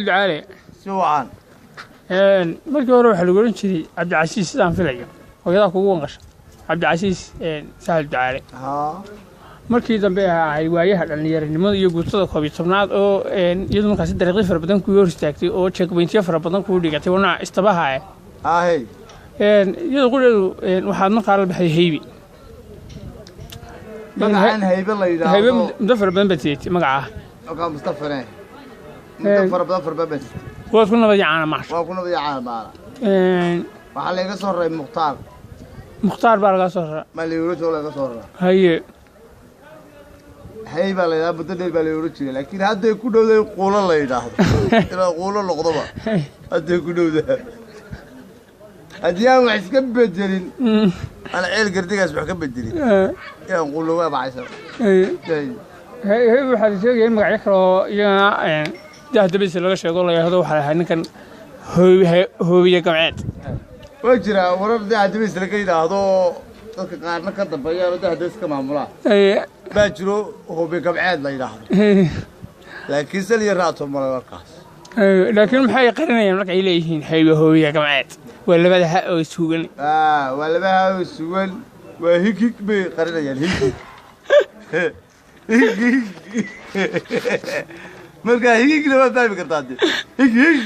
عالي سوعان markii hore waxa lagu oran jiray Cabdicasiis sidaan filayo hooyada kugu wanqash Cabdicasiis sahal ducaale markii dambe ay waayaha dhalinyaranimada iyo guutada 12aad oo iyadu markaas dariiqo fara badan ku hor istaagtay oo checkpointiyo fara badan ku dhigatay wana istabaha iyadu qudheedu waxaad markaa la baxay haybi magacaan haybe la yiraahdo haybe mudafar badan batiyay magaca mustafare mudafar badan waa ku nabad yaana maash waa ku nabad yaana baala waxa laga soo raray muxtaar baa laga soo raray ma leeyahay laga soo raray haye hayba la yiraahdo badal baa leeyahay laakiin hadda ku dhowday qoolo la yiraahdo ila qoolo noqdoba hadda ku dhowday haddii aan wax iska bedelin ana ceel gardigaas wax ka bedelin inaan qoolo waa bacaysan hayba waxa sheegay magacyo kale oo iyana dahdabis laga sheego la yiraahdo waxa ahaa ninkan hoobiye gamceed waa jira warar dahdabis laga yiraahdo dadka qaarna ka dambeeya dahdabis ka maamula baa jiro hoobiye gamceed la yiraahdo laakiin sal yaraato markaas laakiin maxay qarinayaan marka ay leeyihiin hoobiye gamceed waa labada ha oo suugan waa labada ha oo suugan waa higig bay qarinayaan higig marka higigna waa fahmi kartaa higig